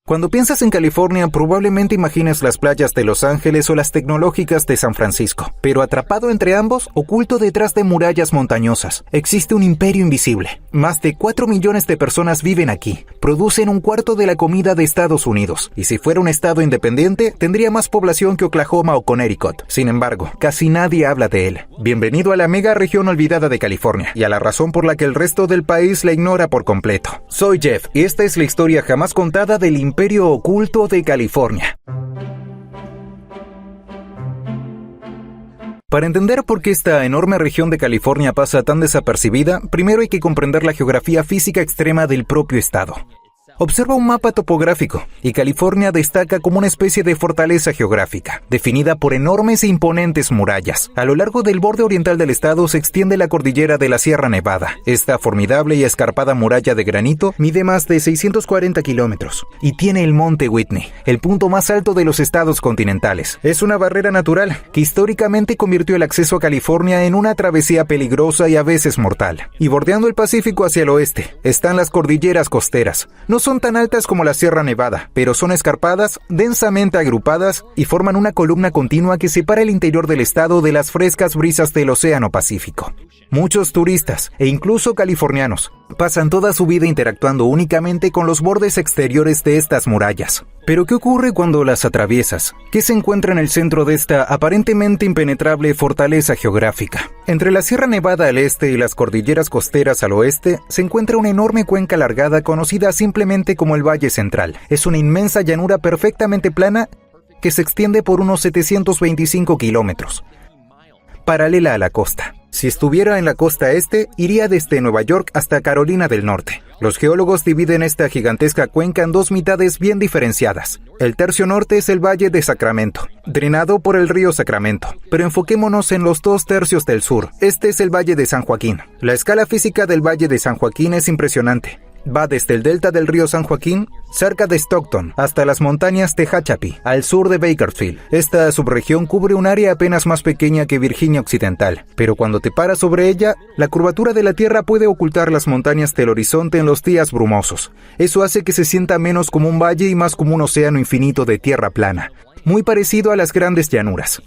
Cuando piensas en California, probablemente imagines las playas de Los Ángeles o las tecnológicas de San Francisco. Pero atrapado entre ambos, oculto detrás de murallas montañosas, existe un imperio invisible. Más de 4 millones de personas viven aquí. Producen un cuarto de la comida de Estados Unidos. Y si fuera un estado independiente, tendría más población que Oklahoma o Connecticut. Sin embargo, casi nadie habla de él. Bienvenido a la mega región olvidada de California, y a la razón por la que el resto del país la ignora por completo. Soy Jeff, y esta es la historia jamás contada del imperio oculto de California. Para entender por qué esta enorme región de California pasa tan desapercibida, primero hay que comprender la geografía física extrema del propio estado. Observa un mapa topográfico, y California destaca como una especie de fortaleza geográfica, definida por enormes e imponentes murallas. A lo largo del borde oriental del estado se extiende la cordillera de la Sierra Nevada. Esta formidable y escarpada muralla de granito mide más de 640 kilómetros, y tiene el Monte Whitney, el punto más alto de los estados continentales. Es una barrera natural, que históricamente convirtió el acceso a California en una travesía peligrosa y a veces mortal. Y bordeando el Pacífico hacia el oeste, están las cordilleras costeras. No son tan altas como la Sierra Nevada, pero son escarpadas, densamente agrupadas y forman una columna continua que separa el interior del estado de las frescas brisas del Océano Pacífico. Muchos turistas, e incluso californianos, pasan toda su vida interactuando únicamente con los bordes exteriores de estas murallas. Pero ¿qué ocurre cuando las atraviesas? ¿Qué se encuentra en el centro de esta aparentemente impenetrable fortaleza geográfica? Entre la Sierra Nevada al este y las cordilleras costeras al oeste, se encuentra una enorme cuenca alargada conocida simplemente como el Valle Central. Es una inmensa llanura perfectamente plana que se extiende por unos 725 kilómetros, paralela a la costa. Si estuviera en la costa este, iría desde Nueva York hasta Carolina del Norte. Los geólogos dividen esta gigantesca cuenca en dos mitades bien diferenciadas. El tercio norte es el Valle de Sacramento, drenado por el río Sacramento. Pero enfoquémonos en los 2/3 del sur. Este es el Valle de San Joaquín. La escala física del Valle de San Joaquín es impresionante. Va desde el delta del río San Joaquín, cerca de Stockton, hasta las montañas Tehachapi, al sur de Bakersfield. Esta subregión cubre un área apenas más pequeña que Virginia Occidental, pero cuando te paras sobre ella, la curvatura de la tierra puede ocultar las montañas del horizonte en los días brumosos. Eso hace que se sienta menos como un valle y más como un océano infinito de tierra plana, muy parecido a las grandes llanuras.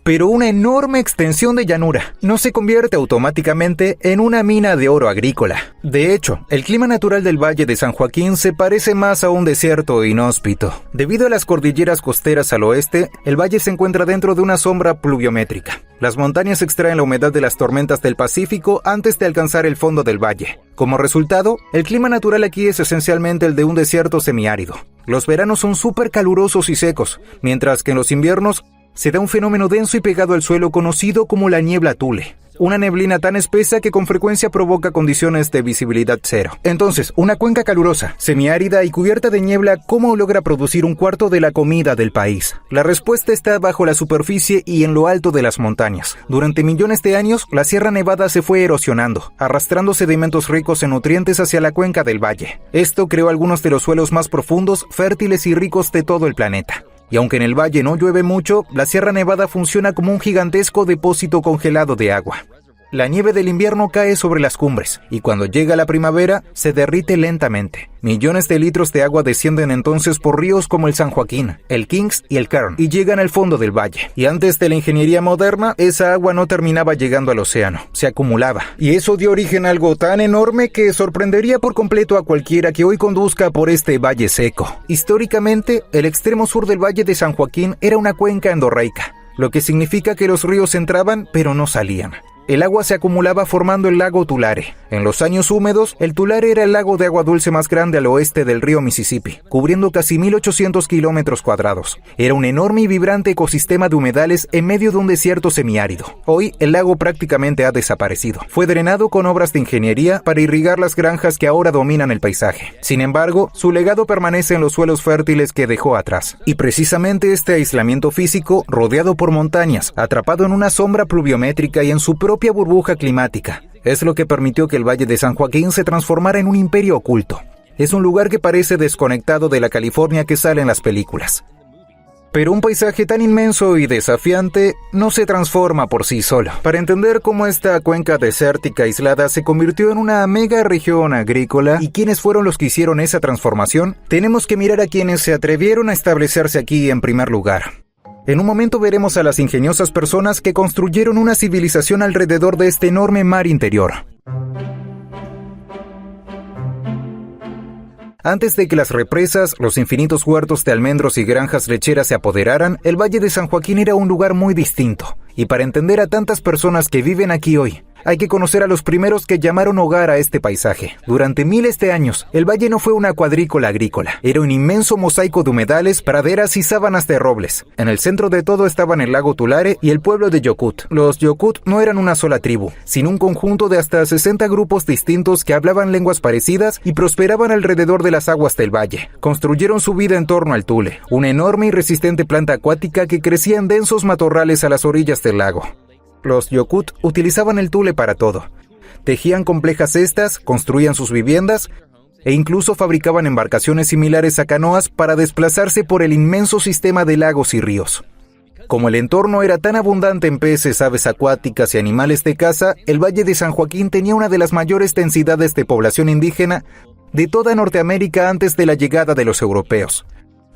Pero una enorme extensión de llanura no se convierte automáticamente en una mina de oro agrícola. De hecho, el clima natural del Valle de San Joaquín se parece más a un desierto inhóspito. Debido a las cordilleras costeras al oeste, el valle se encuentra dentro de una sombra pluviométrica. Las montañas extraen la humedad de las tormentas del Pacífico antes de alcanzar el fondo del valle. Como resultado, el clima natural aquí es esencialmente el de un desierto semiárido. Los veranos son súper calurosos y secos, mientras que en los inviernos se da un fenómeno denso y pegado al suelo conocido como la niebla Thule. Una neblina tan espesa que con frecuencia provoca condiciones de visibilidad cero. Entonces, una cuenca calurosa, semiárida y cubierta de niebla, ¿cómo logra producir un cuarto de la comida del país? La respuesta está bajo la superficie y en lo alto de las montañas. Durante millones de años, la Sierra Nevada se fue erosionando, arrastrando sedimentos ricos en nutrientes hacia la cuenca del valle. Esto creó algunos de los suelos más profundos, fértiles y ricos de todo el planeta. Y aunque en el valle no llueve mucho, la Sierra Nevada funciona como un gigantesco depósito congelado de agua. La nieve del invierno cae sobre las cumbres, y cuando llega la primavera, se derrite lentamente. Millones de litros de agua descienden entonces por ríos como el San Joaquín, el Kings y el Kern, y llegan al fondo del valle. Y antes de la ingeniería moderna, esa agua no terminaba llegando al océano, se acumulaba. Y eso dio origen a algo tan enorme que sorprendería por completo a cualquiera que hoy conduzca por este valle seco. Históricamente, el extremo sur del Valle de San Joaquín era una cuenca endorreica, lo que significa que los ríos entraban pero no salían. El agua se acumulaba formando el lago Tulare. En los años húmedos, el Tulare era el lago de agua dulce más grande al oeste del río Mississippi, cubriendo casi 1,800 kilómetros cuadrados. Era un enorme y vibrante ecosistema de humedales en medio de un desierto semiárido. Hoy, el lago prácticamente ha desaparecido. Fue drenado con obras de ingeniería para irrigar las granjas que ahora dominan el paisaje. Sin embargo, su legado permanece en los suelos fértiles que dejó atrás. Y precisamente este aislamiento físico, rodeado por montañas, atrapado en una sombra pluviométrica y en su propia burbuja climática, es lo que permitió que el Valle de San Joaquín se transformara en un imperio oculto. Es un lugar que parece desconectado de la California que sale en las películas. Pero un paisaje tan inmenso y desafiante no se transforma por sí solo. Para entender cómo esta cuenca desértica aislada se convirtió en una mega región agrícola y quiénes fueron los que hicieron esa transformación, tenemos que mirar a quienes se atrevieron a establecerse aquí en primer lugar. En un momento veremos a las ingeniosas personas que construyeron una civilización alrededor de este enorme mar interior. Antes de que las represas, los infinitos huertos de almendros y granjas lecheras se apoderaran, el Valle de San Joaquín era un lugar muy distinto. Y para entender a tantas personas que viven aquí hoy, hay que conocer a los primeros que llamaron hogar a este paisaje. Durante miles de años, el valle no fue una cuadrícula agrícola. Era un inmenso mosaico de humedales, praderas y sábanas de robles. En el centro de todo estaban el lago Tulare y el pueblo de Yocut. Los Yocut no eran una sola tribu, sino un conjunto de hasta 60 grupos distintos que hablaban lenguas parecidas y prosperaban alrededor de las aguas del valle. Construyeron su vida en torno al tule, una enorme y resistente planta acuática que crecía en densos matorrales a las orillas del lago. Los Yocut utilizaban el tule para todo. Tejían complejas cestas, construían sus viviendas e incluso fabricaban embarcaciones similares a canoas para desplazarse por el inmenso sistema de lagos y ríos. Como el entorno era tan abundante en peces, aves acuáticas y animales de caza, el Valle de San Joaquín tenía una de las mayores densidades de población indígena de toda Norteamérica antes de la llegada de los europeos.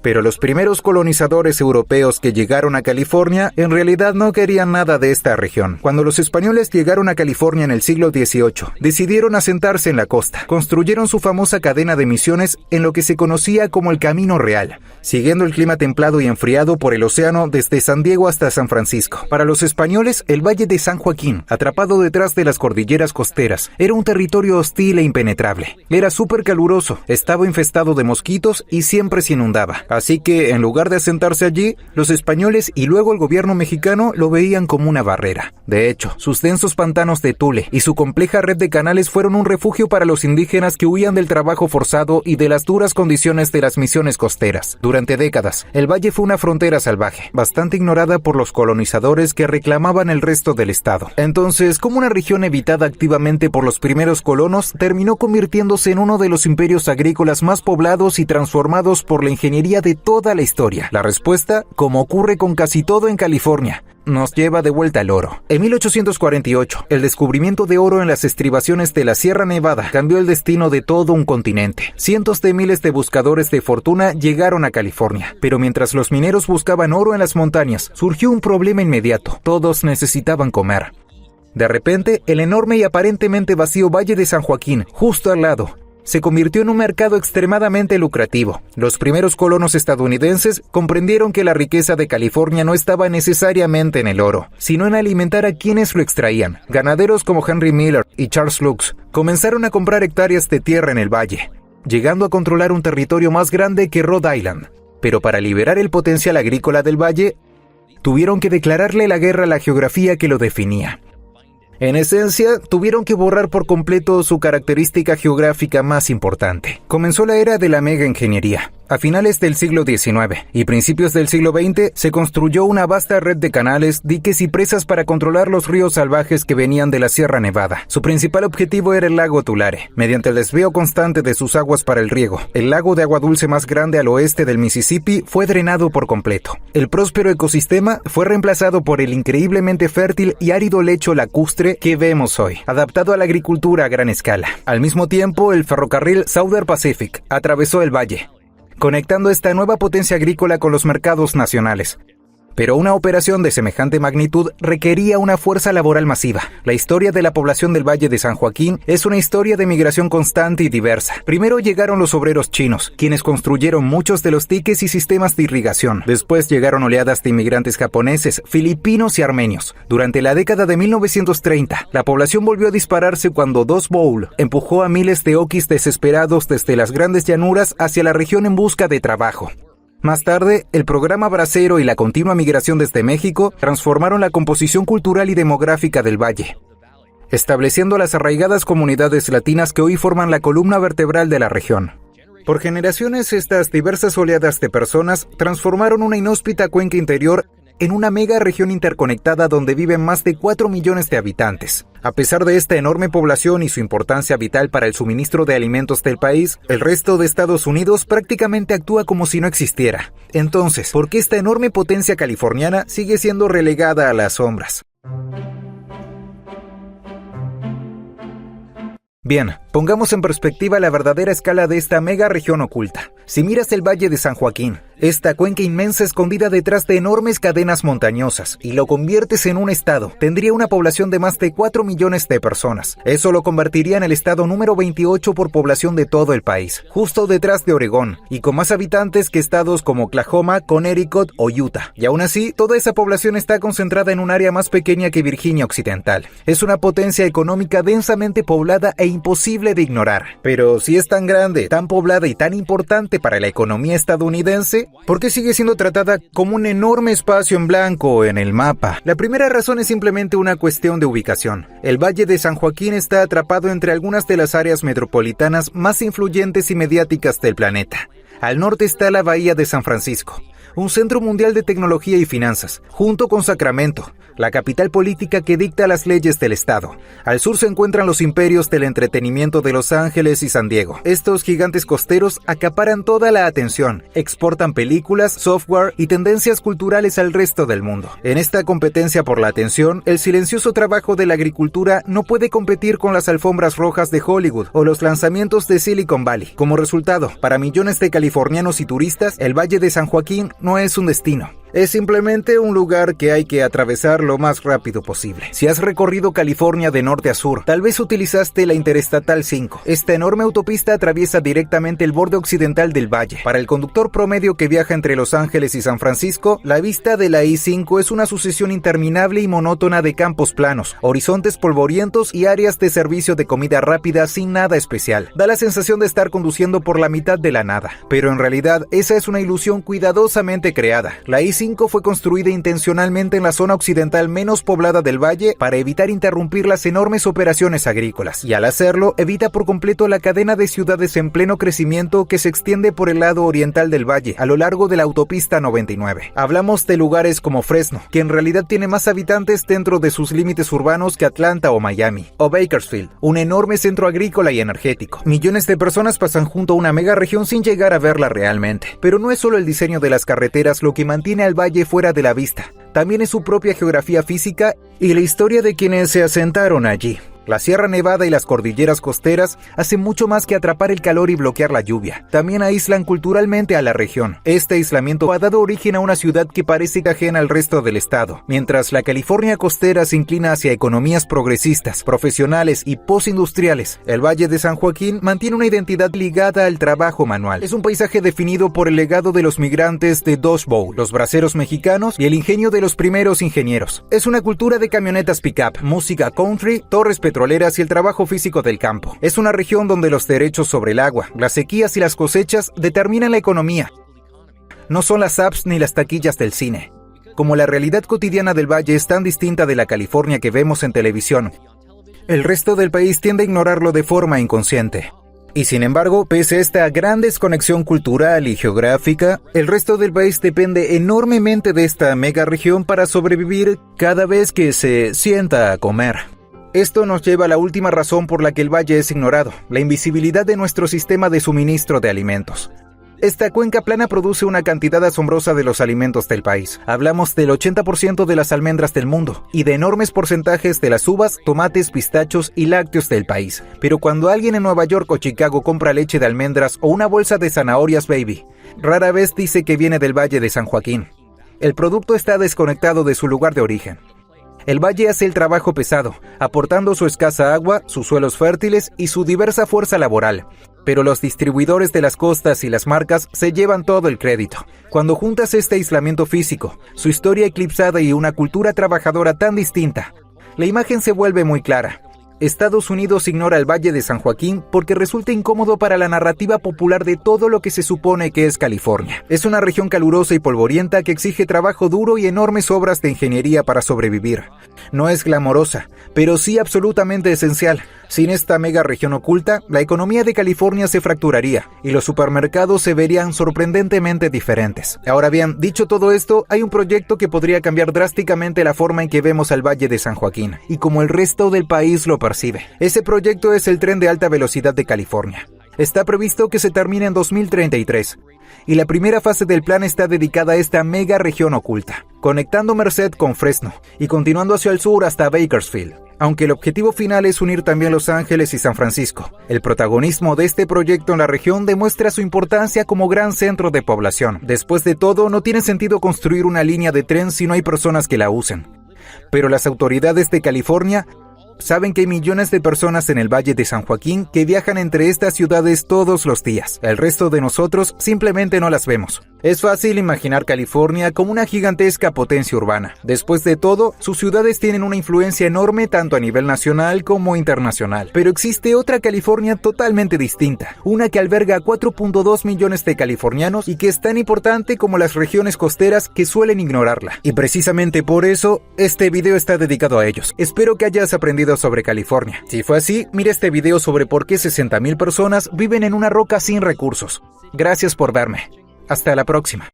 Pero los primeros colonizadores europeos que llegaron a California en realidad no querían nada de esta región. Cuando los españoles llegaron a California en el siglo XVIII, decidieron asentarse en la costa. Construyeron su famosa cadena de misiones en lo que se conocía como el Camino Real, siguiendo el clima templado y enfriado por el océano desde San Diego hasta San Francisco. Para los españoles, el Valle de San Joaquín, atrapado detrás de las cordilleras costeras, era un territorio hostil e impenetrable. Era súper caluroso, estaba infestado de mosquitos y siempre se inundaba. Así que, en lugar de asentarse allí, los españoles y luego el gobierno mexicano lo veían como una barrera. De hecho, sus densos pantanos de tule y su compleja red de canales fueron un refugio para los indígenas que huían del trabajo forzado y de las duras condiciones de las misiones costeras. Durante décadas, el valle fue una frontera salvaje, bastante ignorada por los colonizadores que reclamaban el resto del estado. Entonces, ¿cómo una región evitada activamente por los primeros colonos terminó convirtiéndose en uno de los imperios agrícolas más poblados y transformados por la ingeniería de toda la historia? La respuesta, como ocurre con casi todo en California, nos lleva de vuelta al oro. En 1848, el descubrimiento de oro en las estribaciones de la Sierra Nevada cambió el destino de todo un continente. Cientos de miles de buscadores de fortuna llegaron a California, pero mientras los mineros buscaban oro en las montañas, surgió un problema inmediato. Todos necesitaban comer. De repente, el enorme y aparentemente vacío Valle de San Joaquín, justo al lado, se convirtió en un mercado extremadamente lucrativo. Los primeros colonos estadounidenses comprendieron que la riqueza de California no estaba necesariamente en el oro, sino en alimentar a quienes lo extraían. Ganaderos como Henry Miller y Charles Lux comenzaron a comprar hectáreas de tierra en el valle, llegando a controlar un territorio más grande que Rhode Island. Pero para liberar el potencial agrícola del valle, tuvieron que declararle la guerra a la geografía que lo definía. En esencia, tuvieron que borrar por completo su característica geográfica más importante. Comenzó la era de la mega ingeniería. A finales del siglo XIX y principios del siglo XX se construyó una vasta red de canales, diques y presas para controlar los ríos salvajes que venían de la Sierra Nevada. Su principal objetivo era el lago Tulare, mediante el desvío constante de sus aguas para el riego. El lago de agua dulce más grande al oeste del Mississippi fue drenado por completo. El próspero ecosistema fue reemplazado por el increíblemente fértil y árido lecho lacustre que vemos hoy, adaptado a la agricultura a gran escala. Al mismo tiempo, el ferrocarril Southern Pacific atravesó el valle, conectando esta nueva potencia agrícola con los mercados nacionales. Pero una operación de semejante magnitud requería una fuerza laboral masiva. La historia de la población del Valle de San Joaquín es una historia de migración constante y diversa. Primero llegaron los obreros chinos, quienes construyeron muchos de los diques y sistemas de irrigación. Después llegaron oleadas de inmigrantes japoneses, filipinos y armenios. Durante la década de 1930, la población volvió a dispararse cuando Dust Bowl empujó a miles de oquis desesperados desde las grandes llanuras hacia la región en busca de trabajo. Más tarde, el programa Bracero y la continua migración desde México transformaron la composición cultural y demográfica del valle, estableciendo las arraigadas comunidades latinas que hoy forman la columna vertebral de la región. Por generaciones, estas diversas oleadas de personas transformaron una inhóspita cuenca interior en una mega región interconectada donde viven más de 4 millones de habitantes. A pesar de esta enorme población y su importancia vital para el suministro de alimentos del país, el resto de Estados Unidos prácticamente actúa como si no existiera. Entonces, ¿por qué esta enorme potencia californiana sigue siendo relegada a las sombras? Bien, pongamos en perspectiva la verdadera escala de esta mega región oculta. Si miras el Valle de San Joaquín, esta cuenca inmensa escondida detrás de enormes cadenas montañosas, y lo conviertes en un estado, tendría una población de más de 4 millones de personas. Eso lo convertiría en el estado número 28 por población de todo el país, justo detrás de Oregón, y con más habitantes que estados como Oklahoma, Connecticut o Utah. Y aún así, toda esa población está concentrada en un área más pequeña que Virginia Occidental. Es una potencia económica densamente poblada e imposible de ignorar. Pero si es tan grande, tan poblada y tan importante para la economía estadounidense, ¿por qué sigue siendo tratada como un enorme espacio en blanco en el mapa? La primera razón es simplemente una cuestión de ubicación. El Valle de San Joaquín está atrapado entre algunas de las áreas metropolitanas más influyentes y mediáticas del planeta. Al norte está la Bahía de San Francisco, un centro mundial de tecnología y finanzas, junto con Sacramento, la capital política que dicta las leyes del estado. Al sur se encuentran los imperios del entretenimiento de Los Ángeles y San Diego. Estos gigantes costeros acaparan toda la atención, exportan películas, software y tendencias culturales al resto del mundo. En esta competencia por la atención, el silencioso trabajo de la agricultura no puede competir con las alfombras rojas de Hollywood o los lanzamientos de Silicon Valley. Como resultado, para millones de californianos y turistas, el Valle de San Joaquín no es un destino. Es simplemente un lugar que hay que atravesar lo más rápido posible. Si has recorrido California de norte a sur, tal vez utilizaste la Interestatal 5. Esta enorme autopista atraviesa directamente el borde occidental del valle. Para el conductor promedio que viaja entre Los Ángeles y San Francisco, la vista de la I-5 es una sucesión interminable y monótona de campos planos, horizontes polvorientos y áreas de servicio de comida rápida sin nada especial. Da la sensación de estar conduciendo por la mitad de la nada. Pero en realidad, esa es una ilusión cuidadosamente creada. La I-5 fue construida intencionalmente en la zona occidental menos poblada del valle para evitar interrumpir las enormes operaciones agrícolas, y al hacerlo, evita por completo la cadena de ciudades en pleno crecimiento que se extiende por el lado oriental del valle, a lo largo de la autopista 99. Hablamos de lugares como Fresno, que en realidad tiene más habitantes dentro de sus límites urbanos que Atlanta o Miami, o Bakersfield, un enorme centro agrícola y energético. Millones de personas pasan junto a una mega región sin llegar a verla realmente. Pero no es solo el diseño de las carreteras lo que mantiene al valle fuera de la vista, también es su propia geografía física y la historia de quienes se asentaron allí. La Sierra Nevada y las cordilleras costeras hacen mucho más que atrapar el calor y bloquear la lluvia. También aíslan culturalmente a la región. Este aislamiento ha dado origen a una ciudad que parece ajena al resto del estado. Mientras la California costera se inclina hacia economías progresistas, profesionales y postindustriales, el Valle de San Joaquín mantiene una identidad ligada al trabajo manual. Es un paisaje definido por el legado de los migrantes de Dust Bowl, los braceros mexicanos y el ingenio de los primeros ingenieros. Es una cultura de camionetas pick-up, música country, torres petroleras y el trabajo físico del campo. Es una región donde los derechos sobre el agua, las sequías y las cosechas determinan la economía. No son las apps ni las taquillas del cine. Como la realidad cotidiana del valle es tan distinta de la California que vemos en televisión, el resto del país tiende a ignorarlo de forma inconsciente. Y sin embargo, pese a esta gran desconexión cultural y geográfica, el resto del país depende enormemente de esta mega región para sobrevivir cada vez que se sienta a comer. Esto nos lleva a la última razón por la que el valle es ignorado, la invisibilidad de nuestro sistema de suministro de alimentos. Esta cuenca plana produce una cantidad asombrosa de los alimentos del país. Hablamos del 80% de las almendras del mundo y de enormes porcentajes de las uvas, tomates, pistachos y lácteos del país. Pero cuando alguien en Nueva York o Chicago compra leche de almendras o una bolsa de zanahorias baby, rara vez dice que viene del Valle de San Joaquín. El producto está desconectado de su lugar de origen. El valle hace el trabajo pesado, aportando su escasa agua, sus suelos fértiles y su diversa fuerza laboral. Pero los distribuidores de las costas y las marcas se llevan todo el crédito. Cuando juntas este aislamiento físico, su historia eclipsada y una cultura trabajadora tan distinta, la imagen se vuelve muy clara. Estados Unidos ignora el Valle de San Joaquín porque resulta incómodo para la narrativa popular de todo lo que se supone que es California. Es una región calurosa y polvorienta que exige trabajo duro y enormes obras de ingeniería para sobrevivir. No es glamorosa, pero sí absolutamente esencial. Sin esta mega región oculta, la economía de California se fracturaría y los supermercados se verían sorprendentemente diferentes. Ahora bien, dicho todo esto, hay un proyecto que podría cambiar drásticamente la forma en que vemos al Valle de San Joaquín y como el resto del país lo percibe. Ese proyecto es el tren de alta velocidad de California. Está previsto que se termine en 2033 y la primera fase del plan está dedicada a esta mega región oculta, conectando Merced con Fresno y continuando hacia el sur hasta Bakersfield. Aunque el objetivo final es unir también Los Ángeles y San Francisco, el protagonismo de este proyecto en la región demuestra su importancia como gran centro de población. Después de todo, no tiene sentido construir una línea de tren si no hay personas que la usen. Pero las autoridades de California saben que hay millones de personas en el Valle de San Joaquín que viajan entre estas ciudades todos los días. El resto de nosotros simplemente no las vemos. Es fácil imaginar California como una gigantesca potencia urbana. Después de todo, sus ciudades tienen una influencia enorme tanto a nivel nacional como internacional. Pero existe otra California totalmente distinta, una que alberga a 4.2 millones de californianos y que es tan importante como las regiones costeras que suelen ignorarla. Y precisamente por eso, este video está dedicado a ellos. Espero que hayas aprendido sobre California. Si fue así, mira este video sobre por qué 60,000 personas viven en una roca sin recursos. Gracias por verme. Hasta la próxima.